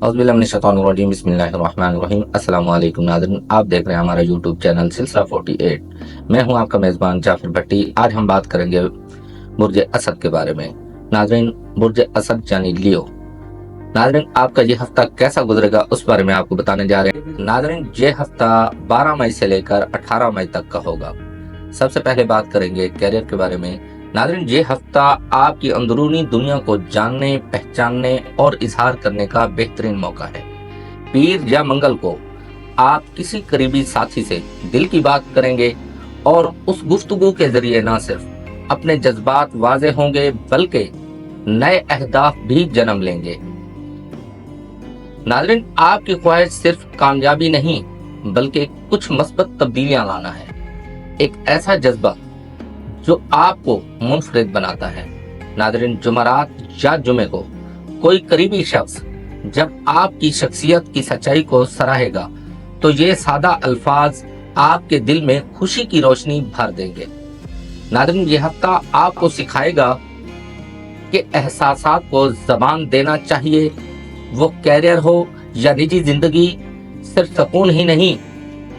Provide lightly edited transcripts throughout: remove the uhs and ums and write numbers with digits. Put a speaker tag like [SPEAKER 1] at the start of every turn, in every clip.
[SPEAKER 1] औज़ुबिल्लाहिमिनश्शैतानिर्रजीम बिस्मिल्लाहिर्रहमानिर्रहीम। अस्सलाम वालेकुम नाज़रीन, आप देख रहे हैं हमारा यूट्यूब चैनल सिलसिला 48। मैं हूं आपका मेज़बान जाफर भट्टी। आज हम बात करेंगे बुर्ज असद के बारे में। नाज़रीन, बुर्ज असद यानी लियो। नाज़रीन, आपका ये हफ्ता कैसा गुजरेगा उस बारे में आपको बताने जा रहे हैं। नाज़रीन, ये हफ्ता 12 मई से लेकर 18 मई तक का होगा। सबसे पहले बात करेंगे कैरियर के बारे में। नाज़रीन, ये हफ्ता आपकी अंदरूनी दुनिया को जानने, पहचानने और इजहार करने का बेहतरीन मौका है। पीर या मंगल को आप किसी करीबी साथी से दिल की बात करेंगे और उस गुफ्तगू के जरिए न सिर्फ अपने जज्बात वाज़े होंगे बल्कि नए अहदाफ भी जन्म लेंगे। नाज़रीन, आपकी ख्वाहिश सिर्फ कामयाबी नहीं बल्कि कुछ मस्बत तब्दीलियां लाना है। एक ऐसा जज्बा जो आपको मुनफरिद बनाता है। नाज़रीन, जुमरात या जुमे को कोई करीबी शख्स जब आपकी शख्सियत की सच्चाई को सराहेगा तो ये सादा अल्फाज आपके दिल में खुशी की रोशनी भर देंगे। नाज़रीन, ये हफ्ता आपको सिखाएगा कि एहसासात को ज़बान देना चाहिए। वो कैरियर हो या निजी जिंदगी, सिर्फ सुकून ही नहीं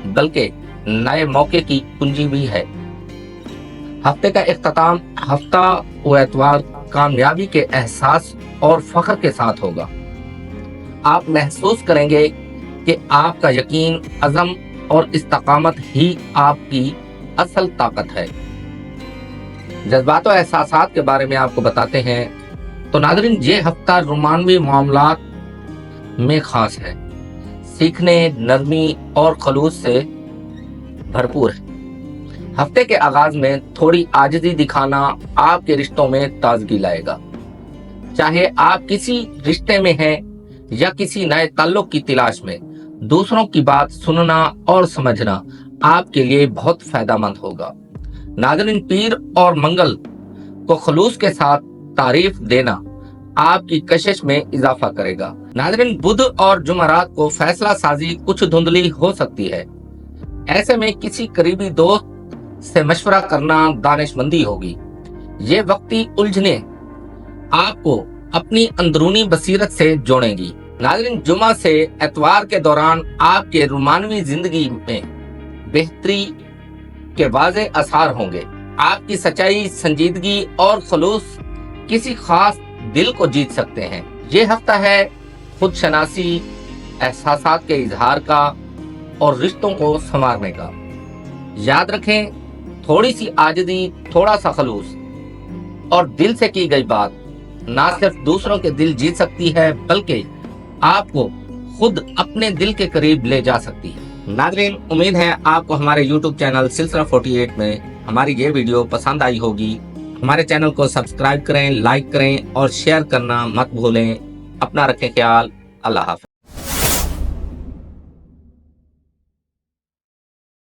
[SPEAKER 1] बल्कि नए मौके की कुंजी भी है। हफ्ते का इख्तिताम हफ्ता व एतवार कामयाबी के एहसास और फख्र के साथ होगा। आप महसूस करेंगे कि आपका यकीन, अज़म और इस्तकामत ही आपकी असल ताकत है। जज्बात और एहसासात के बारे में आपको बताते हैं तो नाज़रीन, ये हफ्ता रोमानवी मामलात में खास है। सीखने, नरमी और खलूस से भरपूर है। हफ्ते के आगाज में थोड़ी आजिज़ी दिखाना आपके रिश्तों में ताजगी लाएगा। चाहे आप किसी रिश्ते में हैं या किसी नए ताल्लुक की तलाश में, दूसरों की बात सुनना और समझना आपके लिए बहुत फायदेमंद होगा। नाज़रीन, पीर और मंगल को खलूस के साथ तारीफ देना आपकी कशिश में इजाफा करेगा। नाज़रीन, बुध और जुमरात को फैसला साजी कुछ धुंधली हो सकती है। ऐसे में किसी करीबी दोस्त से मशवरा करना दानिशमंदी होगी। ये वक्ती उलझने आपको अपनी अंदरूनी बसीरत से जोड़ेंगी। नाज़रीन, जुमा से एतवार के दौरान आपके रोमानवी जिंदगी में बेहतरी के वाज़े असर होंगे। आपकी सच्चाई, संजीदगी और खलूस किसी खास दिल को जीत सकते हैं। ये हफ्ता है खुद शनासी, एहसासात के इजहार का और रिश्तों को संवारने का। याद रखें, थोड़ी सी आजिज़ी, थोड़ा सा खलूस और दिल से की गई बात ना सिर्फ दूसरों के दिल जीत सकती है बल्कि आपको खुद अपने दिल के करीब ले जा सकती है। नाज़रीन, उम्मीद है आपको हमारे YouTube चैनल सिलसिला 48 में हमारी ये वीडियो पसंद आई होगी। हमारे चैनल को सब्सक्राइब करें, लाइक करें और शेयर करना मत भूलें। अपना रखें ख्याल। अल्लाह हाफ़िज़।